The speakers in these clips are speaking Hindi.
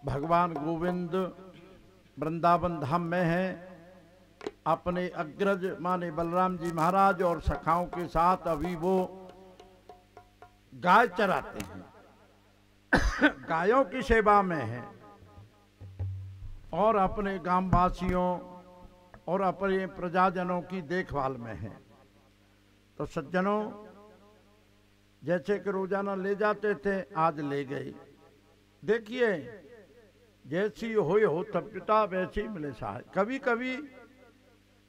भगवान गोविंद वृंदावन धाम में हैं, अपने अग्रज माने बलराम जी महाराज और सखाओं के साथ अभी वो गाय चराते हैं, गायों की सेवा में हैं और अपने ग्रामवासियों और अपने प्रजाजनों की देखभाल में हैं। तो सज्जनों, जैसे कि रोजाना ले जाते थे, आज ले गए। देखिए, जैसी हो तप्यता वैसी मिले सहाय। कभी कभी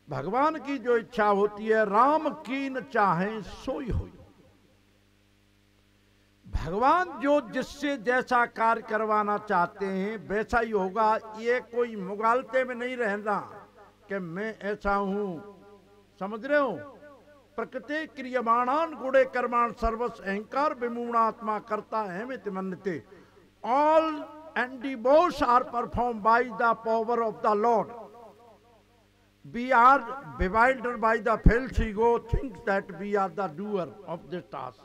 भगवान की जो इच्छा होती है, राम कीन चाहे सोई होई। भगवान जो जिससे जैसा कार्य करवाना चाहते हैं वैसा ही होगा। ये कोई मुगालते में नहीं रहना कि मैं ऐसा हूं, समझ रहे हो। प्रकृति क्रियमाणान गुणे कर्माण सर्वस अहंकार विमूढ़ात्मा करता है मित मन्यते। All endeavors are performed by the power of the Lord. We are bewildered by the false ego, thinks that we are the doer of this task.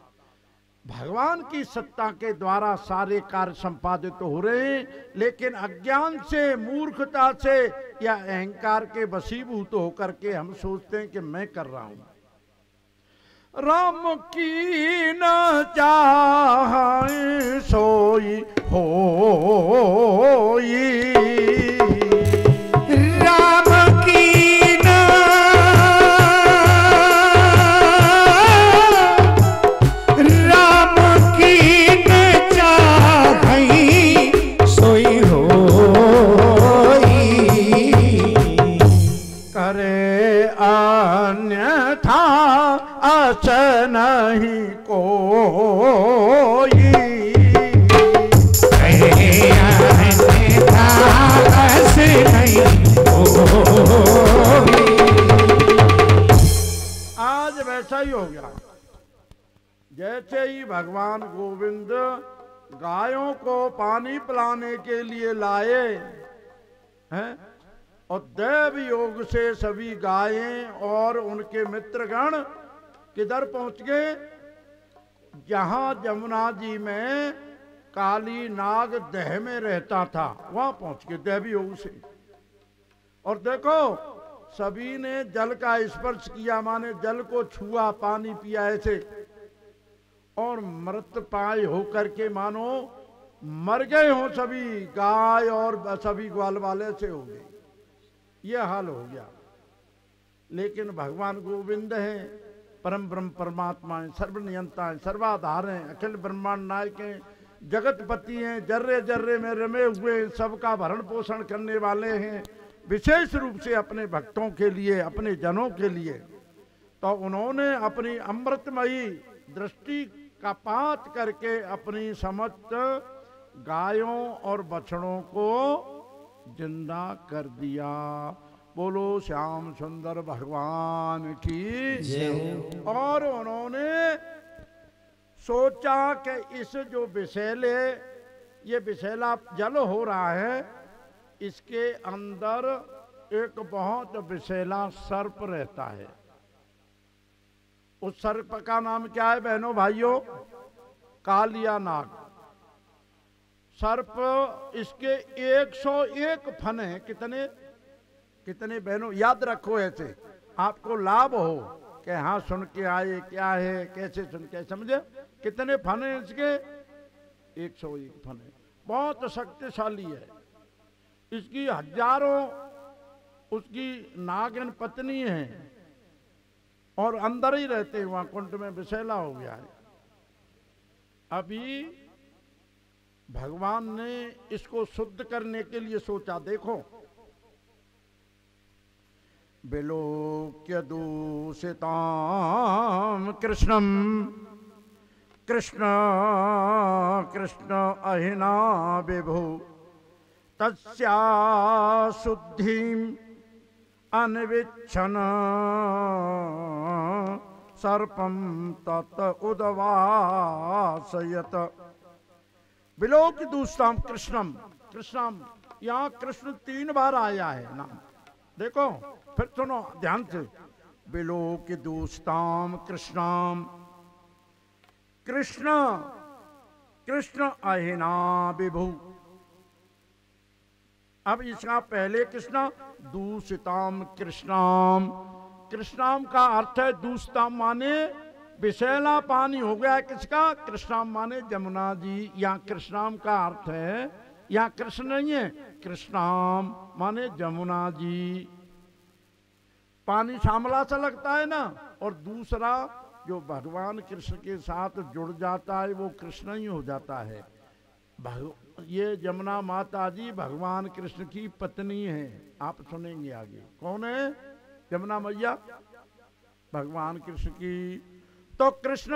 भगवान की सत्ता के द्वारा सारे कार्य संपादित हो रहे हैं, लेकिन अज्ञान से, मूर्खता से या अहंकार के वशीभूत होकर के हम सोचते हैं कि मैं कर रहा हूं। राम की न चाहे सोई होई, राम की न चाहे सोई होई, करे अन्यथा अस नहीं कोई, अन्यथा अस नहीं कोई। आज वैसा ही हो गया। जैसे ही भगवान गोविंद गायों को पानी पिलाने के लिए लाए हैं और देव योग से सभी गायें और उनके मित्रगण किधर पहुंच गए? जहां जमुना जी में काली नाग देह में रहता था, वहां पहुंच गए देवी योग से। और देखो, सभी ने जल का स्पर्श किया, माने जल को छुआ, पानी पिया ऐसे, और मृत पाए होकर के मानो मर गए हो सभी गाय और सभी ग्वाल वाले से हो गए। यह हाल हो गया। लेकिन भगवान गोविंद हैं, परम ब्रह्म परमात्मा हैं, सर्वनियंता हैं, सर्वाधार हैं, अखिल ब्रह्मांड नायक हैं, जगतपति हैं, जर्रे जर्रे में रमे हुए सबका भरण पोषण करने वाले हैं, विशेष रूप से अपने भक्तों के लिए, अपने जनों के लिए। तो उन्होंने अपनी अमृतमयी दृष्टि का पात करके अपनी समस्त गायों और बछड़ों को जिंदा कर दिया। बोलो श्याम सुंदर भगवान की जय। और उन्होंने सोचा कि इस जो विषैले, ये विषैला जल हो रहा है, इसके अंदर एक बहुत विषैला सर्प रहता है। उस सर्प का नाम क्या है बहनों भाइयों? कालिया नाग। सर्प, इसके 101 फन है। कितने कितने बहनों याद रखो, ऐसे आपको लाभ हो कि हाँ सुन के आए, क्या है, कैसे सुन के समझे। कितने फन है इसके? 101 फन है। बहुत शक्तिशाली है। इसकी हजारों उसकी नागिन पत्नी है और अंदर ही रहते हैं, वहां कुंड में विषैला हो गया है। अभी भगवान ने इसको शुद्ध करने के लिए सोचा। देखो, विलोक्य दूषिताम कृष्णम कृष्ण कृष्ण अहिना विभु तस्या शुद्धिम अन्विच्छन सर्पम तत उदवासयत। विलोक्य दूषिताम कृष्णम, कृष्णम, यहाँ कृष्ण 3 बार आया है नाम। देखो फिर सुनो ध्यान से। विलोक्य दूषिताम कृष्णम, कृष्ण कृष्ण अहिना विभु अब इसका पहले कृष्णा दूषिताम कृष्णाम, कृष्णाम का अर्थ है दूषिताम माने विषैला पानी हो गया किसका, कृष्णाम माने जमुना जी। यहाँ कृष्णाम का अर्थ है, यहाँ कृष्ण नहीं है, कृष्णाम माने जमुना जी। पानी श्यामला सा लगता है ना, और दूसरा जो भगवान कृष्ण के साथ जुड़ जाता है वो कृष्ण ही हो जाता है। ये जमुना माता जी भगवान कृष्ण की पत्नी है, आप सुनेंगे आगे। कौन है जमुना मैया, भगवान कृष्ण की। तो कृष्ण,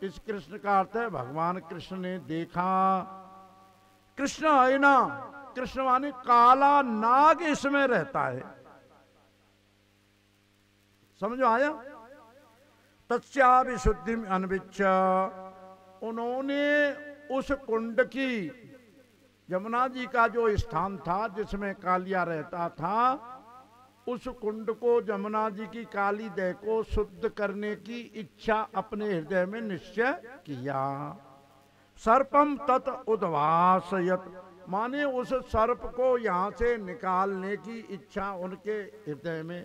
इस कृष्ण का अर्थ है भगवान कृष्ण ने देखा। कृष्ण है ना, कृष्ण माने काला नाग इसमें रहता है, समझो आया। तस्या विशुद्धि अनविच्छ, उन्होंने उस कुंड की, जमुना जी का जो स्थान था जिसमें कालिया रहता था, उस कुंड को जमुना जी की काली देह को शुद्ध करने की इच्छा अपने हृदय में निश्चय किया। सर्पम तत् उद्वासयत, माने उस सर्प को यहाँ से निकालने की इच्छा उनके हृदय में।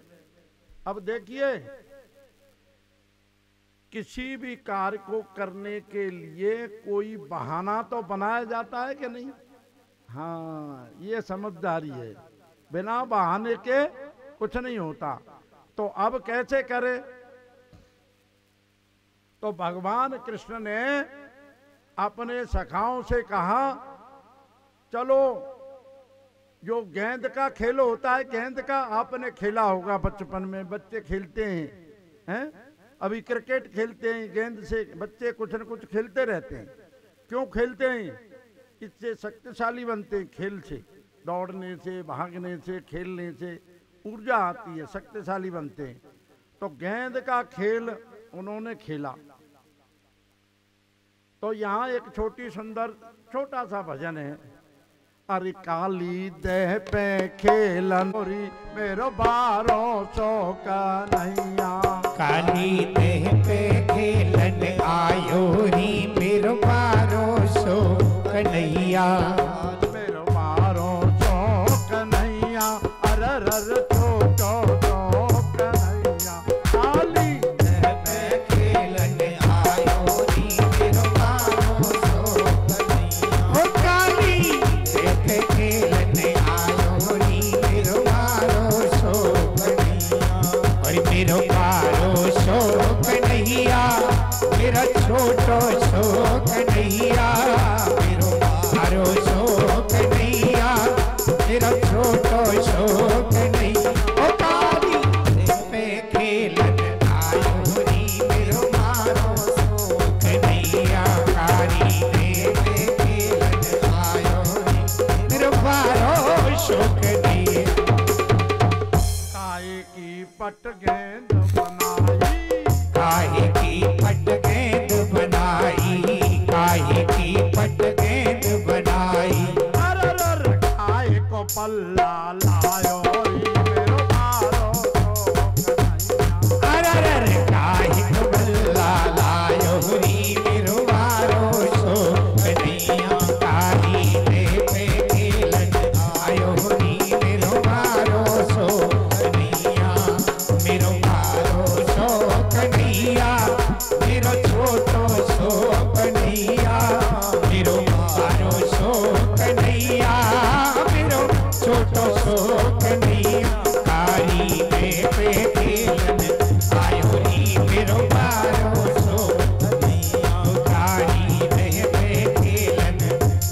अब देखिए, किसी भी कार्य को करने के लिए कोई बहाना तो बनाया जाता है कि नहीं। हाँ, ये समझदारी है, बिना बहाने के कुछ नहीं होता। तो अब कैसे करे, तो भगवान कृष्ण ने अपने सखाओं से कहा, चलो जो गेंद का खेल होता है, गेंद का आपने खेला होगा बचपन में, बच्चे खेलते हैं, अभी क्रिकेट खेलते हैं, गेंद से बच्चे कुछ न कुछ खेलते रहते हैं। क्यों खेलते हैं, इससे शक्तिशाली बनते हैं, खेल से, दौड़ने से, भागने से, खेलने से ऊर्जा आती है, शक्तिशाली बनते हैं। तो गेंद का खेल उन्होंने खेला। तो यहाँ एक छोटी सुंदर छोटा सा भजन है। अरे काली देह पे खेलन मेरो बारो सो कन्हैया, काली देह पे खेलन आयो री मेरो बारो सो कन्हैया, मेरो बारो सो कन्हैया, अरर छोटो सो कन्हैया। काली देह पे खेलन आयो री मेरो बारो सो कन्हैया, ओ काली देह पे खेलन आयो री मेरो बारो सो कन्हैया, और मेरो बारो सो कन्हैया, मेरा छोटो सो कन्हैया, मेरो बारो सो कन्हैया, मेरा छोटो सो कन्हैया। ओ काली देह पे खेलन आयो री मेरो बारो सो कन्हैया, काली देह पे खेलन आयो री मेरो बारो सो कन्हैया। काहे की पट गेंद बनाई, काहे की पट गेंद बनाई, काहे की पट गेंद बनाई, अरर काहे को पल्ला लायो री मेरो बारो सो कन्हैया। अरर काहे को बल्ला लायो री मेरो बारो सो कन्हैया, काली देह पे खेलन आयो री मेरो बारो सो कन्हैया, मेरो बारो सो कन्हैया, मेरो छोटो सो कन्हैया, मेरो बारो सो कन्हैया, मेरो छोटो सो कन्हैया, काली देह पे खेलन आयो री मेरो बारो सो कन्हैया, काली देह पे खेलन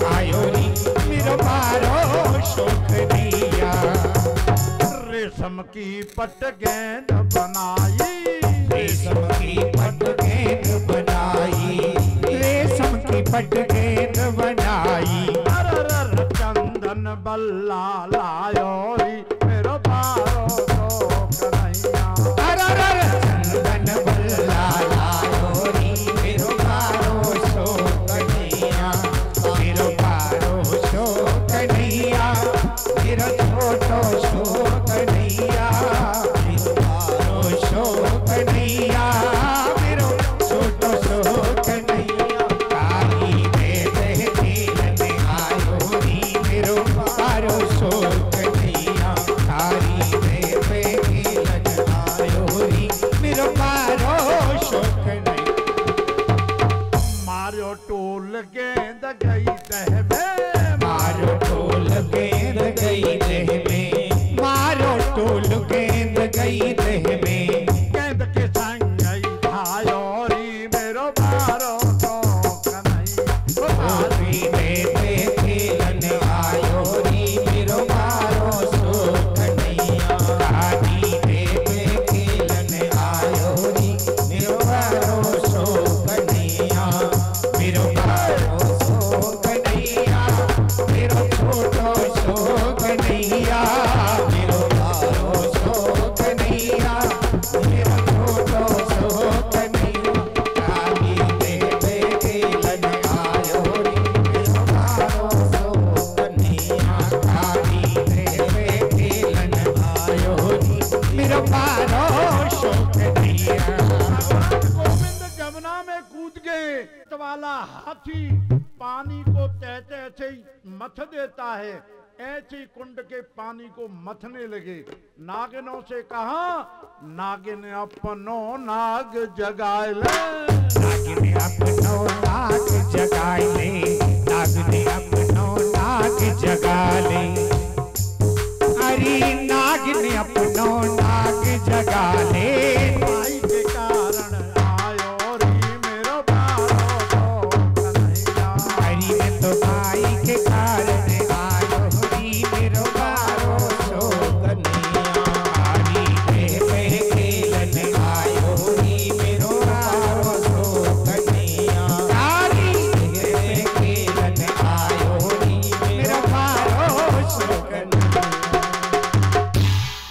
आयो री मेरो बारो सो कन्हैया। रेशम की पट गेंद बनाई, रेशम की पट गेंद बनाई, रेशम की पट गेंद बनाई, अरर चंदन बल्ला लायो री मेरो बारो सो कन्हैया। अरर चंदन बल्ला लायो री मेरो बारो सो कन्हैया, मेरो बारो सो कन्हैया, मेरो छोटो सो कन्हैया, मेरो बारो सो कन्हैया, मेरो छोटो सो कन्हैया, काली देह पे खेलन आयो री मेरो बारो सो हाथी पानी को तहते ऐसे ही मथ देता है, ऐसे ही कुंड के पानी को मथने लगे। नागिनों से कहा, नागिन अपनो नाग जगाए ले, नागिन अपनो नाग जगाए ले, नागिन अपनो नाग जगा ले। अरे नागिन अपनो नाग जगा ले, माई के कारण आयो री मेरो बारो तो कन्हैया। अरे मैं तो माई के कारण आयो री मेरो बारो सो कन्हैया। अरे मैं खेलन आयो री मेरो बारो सो कन्हैया। अरे मैं खेलन आयो री मेरो बारो सो कन्हैया।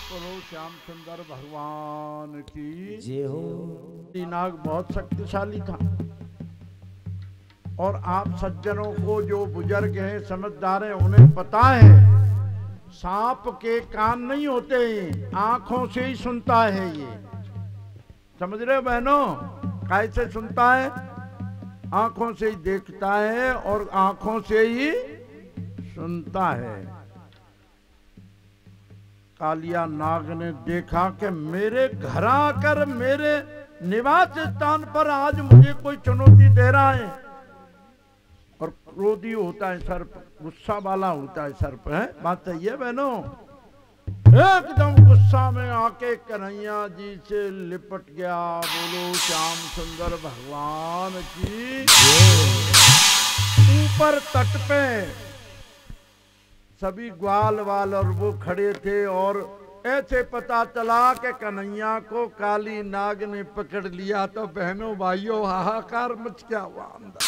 बोलो श्याम सुंदर भगवान की जय हो। नाग बहुत शक्तिशाली था। और आप सज्जनों को, जो बुजुर्ग हैं, समझदार हैं, उन्हें पता है सांप के कान नहीं होते, आंखों से ही सुनता है। ये समझ रहे हो बहनों? कैसे सुनता है? आंखों से ही देखता है और आंखों से ही सुनता है। कालिया नाग ने देखा कि मेरे घर आकर मेरे निवास स्थान पर आज मुझे कोई चुनौती दे रहा है। और क्रोधी होता है सर्प, गुस्सा वाला होता है सर्प, है बात सही है बहनों? एकदम गुस्सा में आके कन्हैया जी से लिपट गया। बोलो श्याम सुंदर भगवान की। ऊपर तट पे सभी ग्वाल वाल और वो खड़े थे और ऐसे पता चला कि कन्हैया को काली नाग ने पकड़ लिया। तो बहनों भाइयों हाहाकार मच गया हुआ अंदर।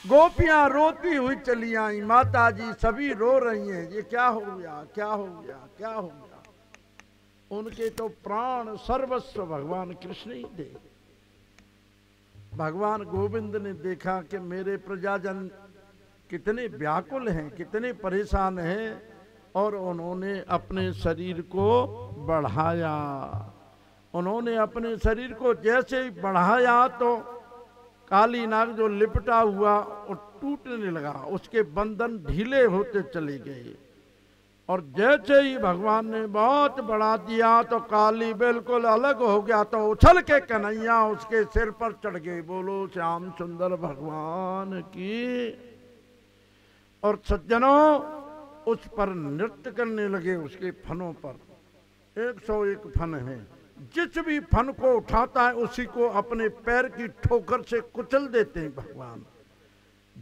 गोपियां रोती हुई चली आई, माता जी सभी रो रही हैं, ये क्या हो गया, क्या हो गया, क्या हो गया। उनके तो प्राण सर्वस्व भगवान कृष्ण ही थे। भगवान गोविंद ने देखा कि मेरे प्रजाजन कितने व्याकुल हैं, कितने परेशान हैं, और उन्होंने अपने शरीर को बढ़ाया। उन्होंने अपने शरीर को जैसे ही बढ़ाया तो काली नाग जो लिपटा हुआ वो टूटने लगा, उसके बंधन ढीले होते चले गए। और जैसे ही भगवान ने बहुत बढ़ा दिया तो काली बिल्कुल अलग हो गया। तो उछल के कन्हैया उसके सिर पर चढ़ गए। बोलो श्याम सुंदर भगवान की। और सज्जनों उस पर नृत्य करने लगे, उसके फनों पर 101 फन हैं। जिस भी फन को उठाता है उसी को अपने पैर की ठोकर से कुचल देते हैं भगवान।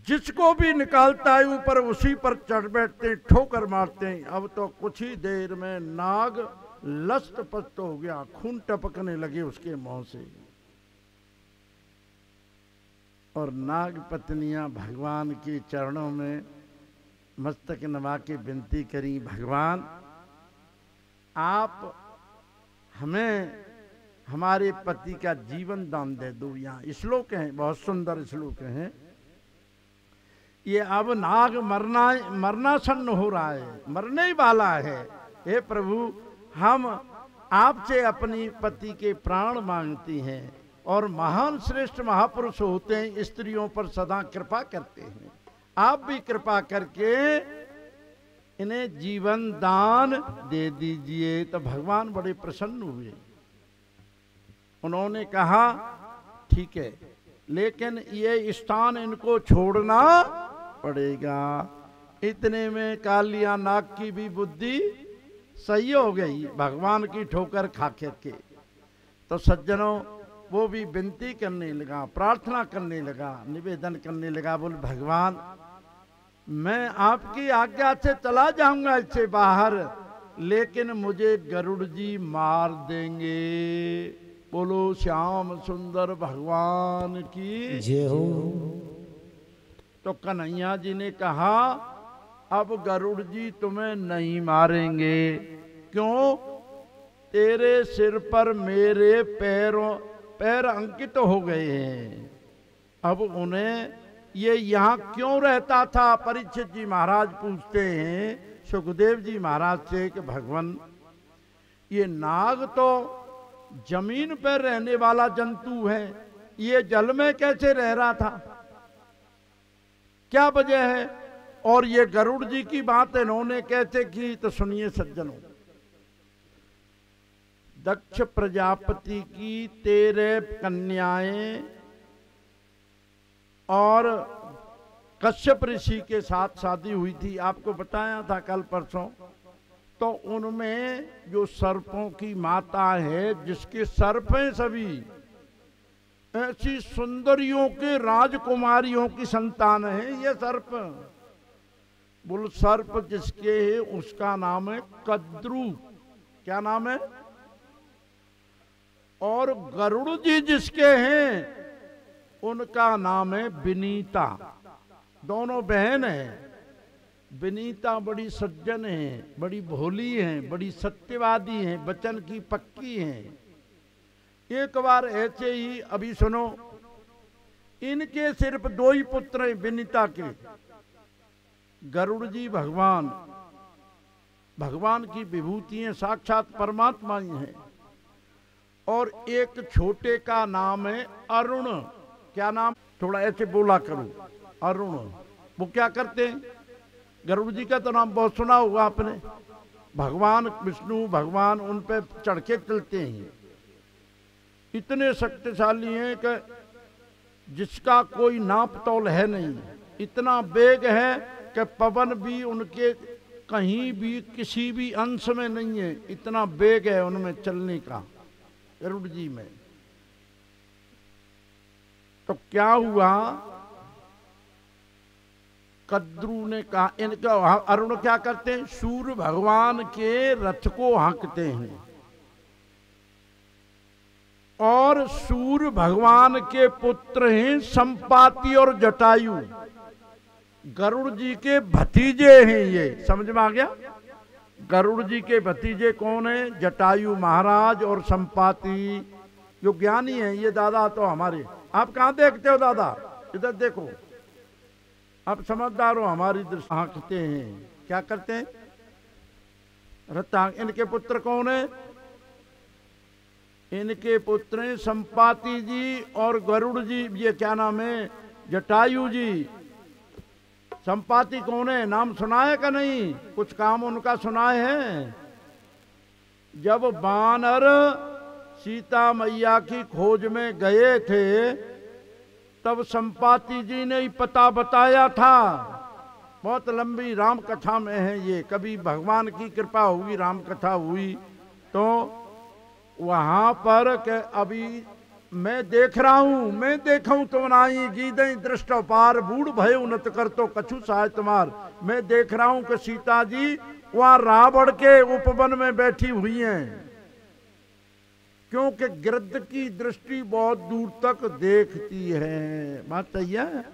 जिसको भी निकालता है ऊपर उसी पर चढ़ बैठते हैं, ठोकर मारते हैं। अब तो कुछ ही देर में नाग लस्त पस्त हो गया, खून टपकने लगे उसके मुंह से। और नाग पत्नियां भगवान के चरणों में मस्तक नवा के विनती करी, भगवान आप हमें हमारे पति का जीवन दान दे दो। यहाँ श्लोक हैं, बहुत सुंदर श्लोक हैं। ये अब नाग मरना सन्न हो रहा है, मरने ही वाला है। हे प्रभु, हम आपसे अपनी पति के प्राण मांगती हैं। और महान श्रेष्ठ महापुरुष होते हैं, स्त्रियों पर सदा कृपा करते हैं। आप भी कृपा करके इन्हें जीवन दान दे दीजिए। तो भगवान बड़े प्रसन्न हुए। उन्होंने कहा ठीक है, लेकिन ये स्थान इनको छोड़ना पड़ेगा। इतने में कालिया नाग की भी बुद्धि सही हो गई भगवान की ठोकर खा के। तो सज्जनों वो भी विनती करने लगा, प्रार्थना करने लगा, निवेदन करने लगा। बोल भगवान मैं आपकी आज्ञा से चला जाऊंगा इससे बाहर, लेकिन मुझे गरुड़ जी मार देंगे। बोलो श्याम सुंदर भगवान की जय हो। तो कन्हैया जी ने कहा अब गरुड़ जी तुम्हें नहीं मारेंगे। क्यों? तेरे सिर पर मेरे पैर अंकित हो गए हैं। अब उन्हें ये यहाँ क्यों रहता था? परीक्षित जी महाराज पूछते हैं सुखदेव जी महाराज से कि भगवान ये नाग तो जमीन पर रहने वाला जंतु है, ये जल में कैसे रह रहा था? क्या वजह है? और ये गरुड़ जी की बात इन्होंने कैसे की, तो सुनिए सज्जनों। दक्ष प्रजापति की 13 कन्याएं और कश्यप ऋषि के साथ शादी हुई थी, आपको बताया था कल परसों। तो उनमें जो सर्पों की माता है, जिसके सर्प हैं सभी ऐसी सुंदरियों के राजकुमारियों की संतान है ये सर्प। बोल सर्प जिसके है उसका नाम है कद्रू। क्या नाम है? और गरुड़ जी जिसके हैं उनका नाम है विनीता। दोनों बहन हैं। विनीता बड़ी सज्जन है, बड़ी भोली है, बड़ी सत्यवादी है, वचन की पक्की है। एक बार ऐसे ही अभी सुनो, इनके सिर्फ 2 ही पुत्र हैं विनीता के। गरुड़ जी भगवान की विभूति हैं, साक्षात परमात्मा ही हैं। और एक छोटे का नाम है अरुण। क्या नाम? थोड़ा ऐसे बोला करो, अरुण। वो क्या करते हैं? गरुड़ जी का तो नाम बहुत सुना होगा आपने। भगवान विष्णु भगवान उन पे चढ़ के चलते हैं। इतने शक्तिशाली हैं कि जिसका कोई नाप तौल है नहीं। इतना वेग है कि पवन भी उनके कहीं भी किसी भी अंश में नहीं है। इतना वेग है उनमें चलने का, गरुड़ जी में। तो क्या हुआ, कद्रू ने कहा, इनका अरुण क्या करते हैं? सूर्य भगवान के रथ को हाँकते हैं। और सूर्य भगवान के पुत्र हैं संपाति और जटायु। गरुड़ जी के भतीजे हैं ये। समझ में आ गया? गरुड़ जी के भतीजे कौन है? जटायु महाराज और संपाति, जो ज्ञानी है। ये दादा तो हमारे, आप कहां देखते हो दादा? इधर देखो, आप समझदार हो। हमारी दृष्टि हाँकते हैं। क्या करते हैं? रथ। इनके पुत्र कौन है? इनके पुत्र हैं संपाति जी और गरुड़ जी। ये क्या नाम है? जटायु जी। संपाति कौन है? नाम सुनाए का नहीं? कुछ काम उनका सुनाए हैं। जब वानर सीता मैया की खोज में गए थे तब संपाति जी ने ही पता बताया था। बहुत लंबी राम कथा में है ये। कभी भगवान की कृपा हुई, राम कथा हुई तो वहां पर के अभी मैं देख रहा हूं, मैं देखूं तो नाई गीदई दृष्ट पार बूढ़ भय उन्नत कर तो कछु सहाय तुम्हार। मैं देख रहा हूं कि सीता जी वहां रावण के उपवन में बैठी हुई हैं, क्योंकि गिरध की दृष्टि बहुत दूर तक देखती है। बात सही है।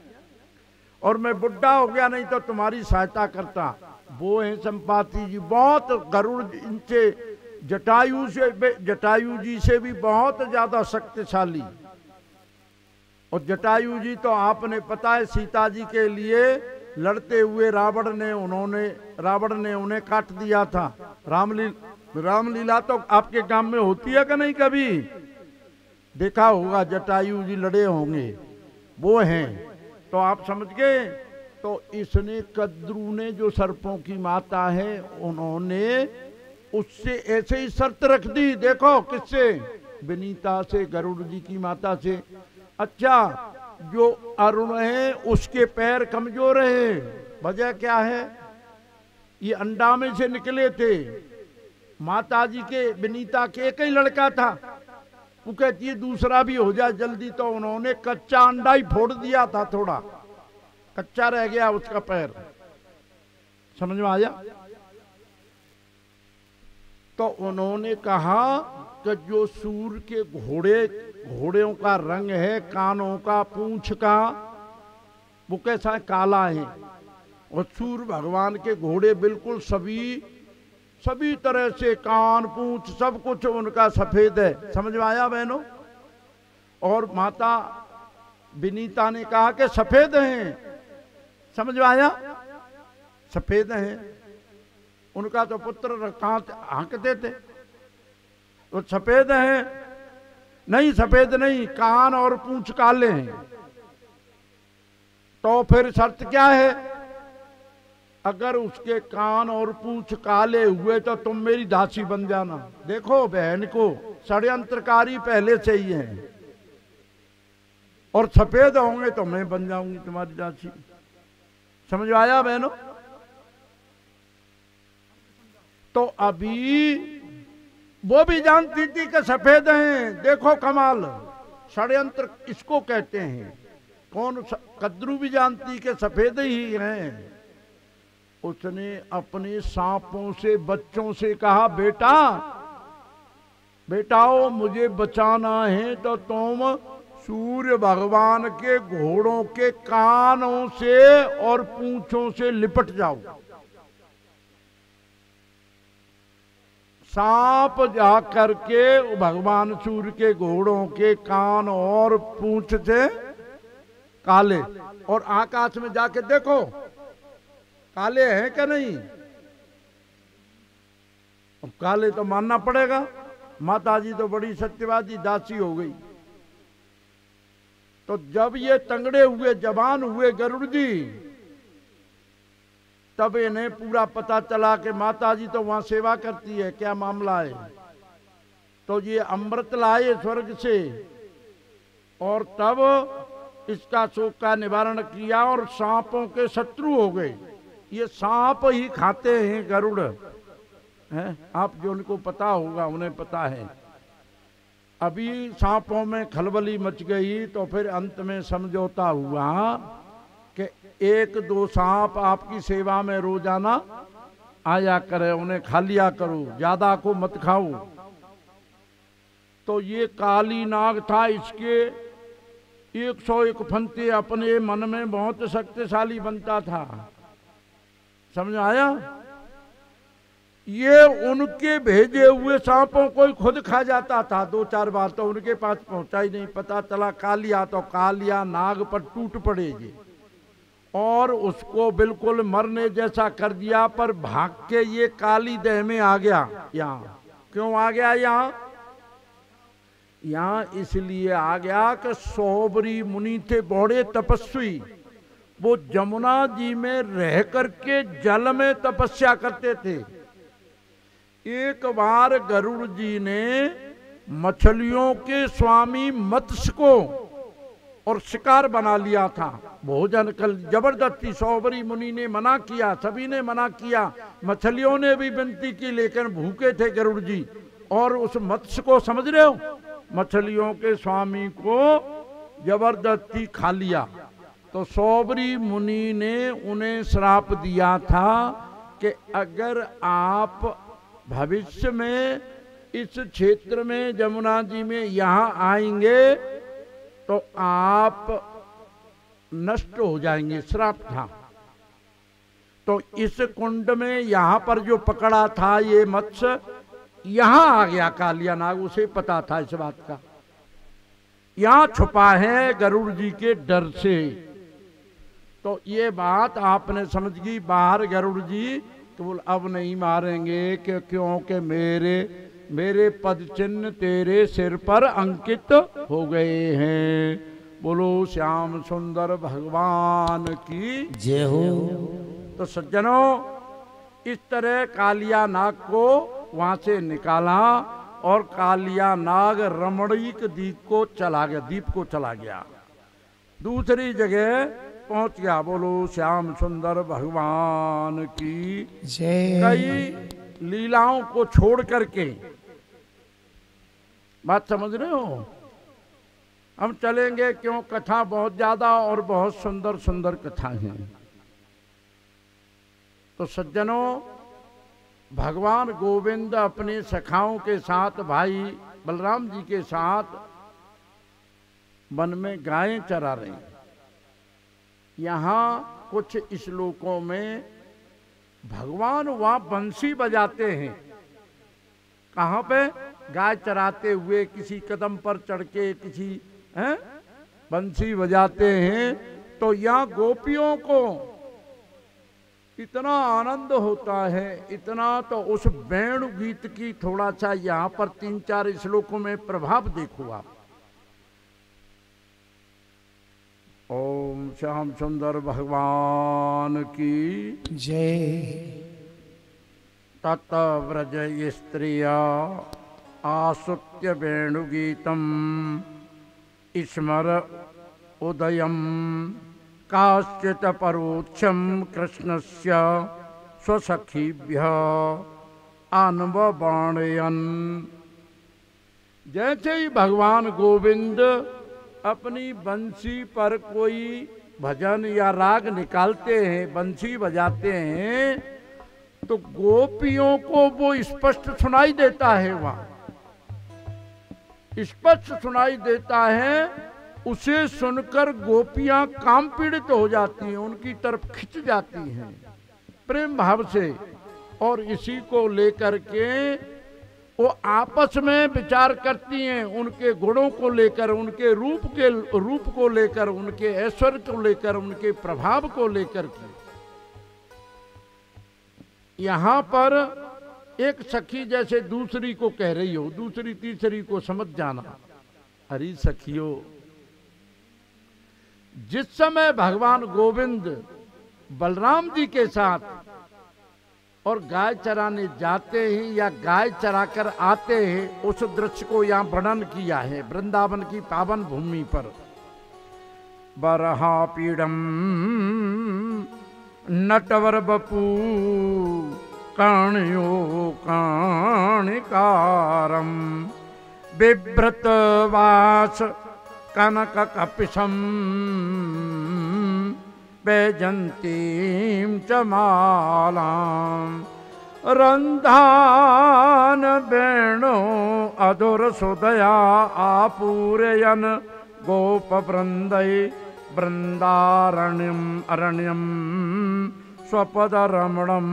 और मैं बुढ़ा हो गया, नहीं तो तुम्हारी सहायता करता। वो है संपाति जी। बहुत गरुड़ इनसे जटायु जी से भी बहुत ज्यादा शक्तिशाली। और जटायु जी तो आपने पता है सीता जी के लिए लड़ते हुए रावण ने उन्हें काट दिया था। रामलीला तो आपके गांव में होती है कि नहीं? कभी देखा होगा, जटायु जी लड़े होंगे, वो हैं। तो आप समझ गए। तो इसने कद्रू ने, जो सर्पों की माता है, उन्होंने उससे ऐसे ही शर्त रख दी। देखो किससे? विनीता से, गरुड़ जी की माता से। अच्छा, जो अरुण है उसके पैर कमजोर है। वजह क्या है? ये अंडा में से निकले थे। माता जी के, विनीता के एक ही लड़का था। वो कहती है दूसरा भी हो जाए जल्दी। तो उन्होंने कच्चा अंडा ही फोड़ दिया था, थोड़ा कच्चा रह गया उसका पैर। समझ में आया? तो उन्होंने कहा कि जो सूर्य के घोड़ों का रंग है, कानों का, पूंछ का, वो कैसा है? काला है। और सूर्य भगवान के घोड़े बिल्कुल सभी तरह से, कान, पूंछ, सब कुछ उनका सफेद है। समझ में आया बहनों? और माता विनीता ने कहा कि सफेद हैं। समझ में आया? सफेद हैं। उनका तो पुत्र कहां हाँकते थे, तो सफेद हैं। नहीं, सफेद नहीं, कान और पूंछ काले हैं। तो फिर शर्त क्या है? अगर उसके कान और पूंछ काले हुए तो तुम मेरी दासी बन जाना। देखो बहन को षड्यंत्रकारी पहले से ही है, और सफेद होंगे तो मैं बन जाऊंगी तुम्हारी दासी। समझ आया बहनों? तो अभी वो भी जानती थी कि सफेद हैं। देखो कमाल, षड्यंत्र इसको कहते हैं। कौन? कद्रू भी जानती कि सफेद ही हैं। उसने अपने सांपों से, बच्चों से कहा, बेटा बेटाओ मुझे बचाना है तो तुम सूर्य भगवान के घोड़ों के कानों से और पूंछों से लिपट जाओ। सांप जा करके भगवान सूर्य के घोड़ों के कान और पूंछ से काले, और आकाश में जाके देखो काले हैं क्या नहीं। अब काले तो मानना पड़ेगा, माताजी तो बड़ी सत्यवादी दासी हो गई। तो जब ये तंगड़े हुए, जवान हुए गरुड़ जी, तब इन्हें पूरा पता चला कि माताजी तो वहां सेवा करती है, क्या मामला है। तो ये अमृत लाए स्वर्ग से, और तब इसका शोक का निवारण किया, और सांपों के शत्रु हो गए। ये सांप ही खाते हैं गरुड़, हैं? आप जो उनको पता होगा उन्हें पता है। अभी सांपों में खलबली मच गई, तो फिर अंत में समझौता हुआ कि 1-2 सांप आपकी सेवा में रोजाना आया करे, उन्हें खा लिया करो, ज्यादा को मत खाओ। तो ये काली नाग था, इसके 101 फंते अपने मन में बहुत शक्तिशाली बनता था। समझ आया? ये उनके भेजे हुए सांपों को ही खुद खा जाता था 2-4 बार, तो उनके पास पहुंचा ही नहीं। पता चला कालिया, तो कालिया नाग पर टूट पड़े जी, और उसको बिल्कुल मरने जैसा कर दिया। पर भाग के ये काली देह में आ गया। यहाँ क्यों आ गया? यहाँ इसलिए आ गया कि सोबरी मुनि थे, बड़े तपस्वी। वो जमुना जी में रह करके जल में तपस्या करते थे। एक बार गरुड़ जी ने मछलियों के स्वामी मत्स्य को और शिकार बना लिया था। भोजन कल जबरदस्ती सोबरी मुनि ने मना किया, सभी ने मना किया, मछलियों ने भी विनती की, लेकिन भूखे थे गरुड़ जी। और उस मत्स्य को, समझ रहे हो, मछलियों के स्वामी को जबरदस्ती खा लिया। तो सोबरी मुनि ने उन्हें श्राप दिया था कि अगर आप भविष्य में इस क्षेत्र में जमुना जी में यहाँ आएंगे तो आप नष्ट हो जाएंगे, श्राप था। तो इस कुंड में यहाँ पर जो पकड़ा था ये मत्स्य, यहाँ आ गया कालिया नाग, उसे पता था इस बात का, यहाँ छुपा है गरुड़ जी के डर से। तो ये बात आपने समझ गई। बाहर गरुड़ जी तो बोल अब नहीं मारेंगे, क्योंकि मेरे पद चिन्ह तेरे सिर पर अंकित हो गए हैं। बोलो श्याम सुंदर भगवान की जय हो। तो सज्जनों, इस तरह कालिया नाग को वहां से निकाला, और कालिया नाग रमणीक द्वीप को चला गया, दूसरी जगह पहुंच गया। बोलो श्याम सुंदर भगवान की जय। कई लीलाओं को छोड़ करके, बात समझ रहे हो? हम चलेंगे, क्यों कथा बहुत ज्यादा और बहुत सुंदर सुंदर कथा हैं। तो सज्जनों, भगवान गोविंद अपने सखाओं के साथ, भाई बलराम जी के साथ वन में गायें चरा रहे हैं। यहाँ कुछ श्लोकों में भगवान वहां बंसी बजाते हैं। कहाँ पे? गाय चराते हुए किसी कदम पर चढ़ के किसी बंसी बजाते हैं। तो यहाँ गोपियों को इतना आनंद होता है, इतना, तो उस वेणु गीत की थोड़ा सा यहाँ पर 3-4 श्लोकों में प्रभाव देखो आप। ओम श्याम सुंदर भगवान की जय। तत व्रज स्त्रिया आसुत्य वेणुगीतम स्मर उदयम काश्चित परोक्षम कृष्णस्य स्वसखीभ्यः अन्वबाणयन्। जैसे ही भगवान गोविंद अपनी बंसी पर कोई भजन या राग निकालते हैं, बंसी बजाते हैं, तो गोपियों को वो स्पष्ट सुनाई देता है, वहां स्पष्ट सुनाई देता है। उसे सुनकर गोपियां काम पीड़ित हो जाती हैं, उनकी तरफ खिंच जाती हैं प्रेम भाव से, और इसी को लेकर के वो आपस में विचार करती हैं, उनके गुणों को लेकर, उनके रूप को लेकर, उनके ऐश्वर्य को लेकर, उनके प्रभाव को लेकर के। यहां पर एक सखी जैसे दूसरी को कह रही हो, दूसरी तीसरी को समझ जाना, अरे सखियों, जिस समय भगवान गोविंद बलराम जी के साथ और गाय चराने जाते हैं या गाय चराकर आते हैं, उस दृश्य को यहाँ वर्णन किया है वृंदावन की पावन भूमि पर। बरहा पीड़म नटवर बपू कर्णयो कर्णिकारम बिभ्रत वास कनक कपिशम बैजंतीं च मालां रंधान वेणो अधुर सुदया आपूरयन् गोप वृंदै वृंदारण्यम अरण्यम स्वपद रमणम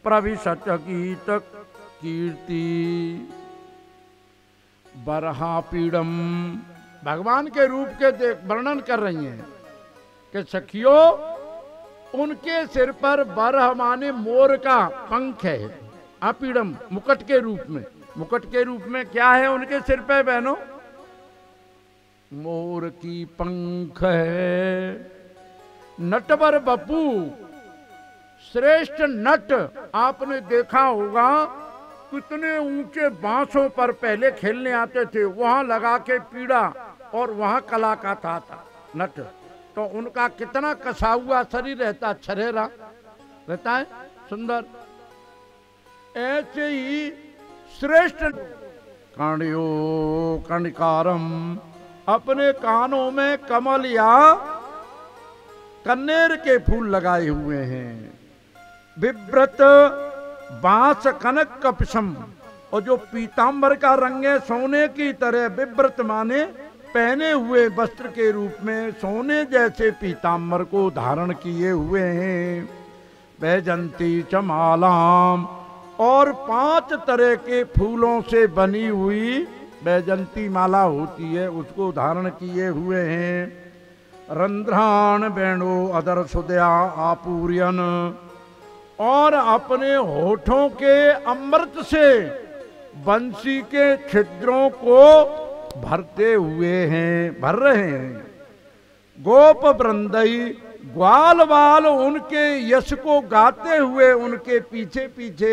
प्रविशत गीत कीर्ति। बरहा पीड़म भगवान के रूप के वर्णन कर रही हैं कि सखियों, उनके सिर पर बरह माने मोर का पंख है, अपीड़म मुकुट के रूप में। मुकुट के रूप में क्या है उनके सिर पे बहनों? मोर की पंख है। नटवर बपू, श्रेष्ठ नट, आपने देखा होगा कितने ऊंचे बांसों पर पहले खेलने आते थे, वहां लगा के पीड़ा, और वहां कला का था नट, तो उनका कितना कसा हुआ शरीर रहता, छरेरा रहता है, सुंदर। ऐसे ही श्रेष्ठ कांडियो कर्णिकारम, अपने कानों में कमल या कन्नेर के फूल लगाए हुए हैं। बिभ्रत बांस कनक कपिशम, और जो पीतांबर का रंग है सोने की तरह, बिभ्रत माने पहने हुए वस्त्र के रूप में सोने जैसे पीतांबर को धारण किए हुए हैं। बैजंती च मालाम, और 5 तरह के फूलों से बनी हुई बैजंती माला होती है, उसको धारण किए हुए हैं। रंध्रान वेणु अदर सुदया आपूर्यन, और अपने होठों के अमृत से बंसी के छिद्रों को भरते हुए हैं, भर रहे हैं। गोप वृंदई, ग्वाल बाल उनके यश को गाते हुए उनके पीछे पीछे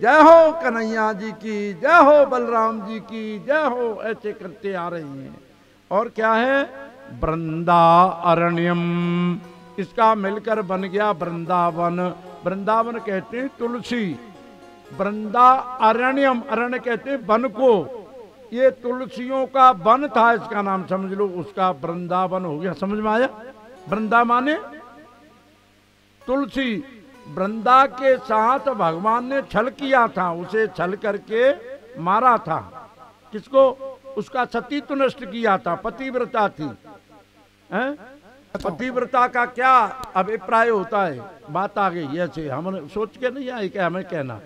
जय हो कन्हैया जी की, जय हो बलराम जी की, जय हो, ऐसे करते आ रही हैं। और क्या है? वृंदा अरण्यम, इसका मिलकर बन गया वृंदावन। वृंदावन कहते हैं तुलसी, वृंदा अरण्यम, अरण्य कहते हैं वन को, ये तुलसियों का वन था, इसका नाम समझ लो, उसका वृंदावन हो गया। समझ में आया? वृंदा माने तुलसी। वृंदा के साथ भगवान ने छल किया था, उसे छल करके मारा था। किसको? उसका सतीत्व नष्ट किया था, पतिव्रता थी। पतिव्रता का क्या अभिप्राय होता है? बात आ गई ऐसे, हमने सोच के नहीं आई कि हमें कहना।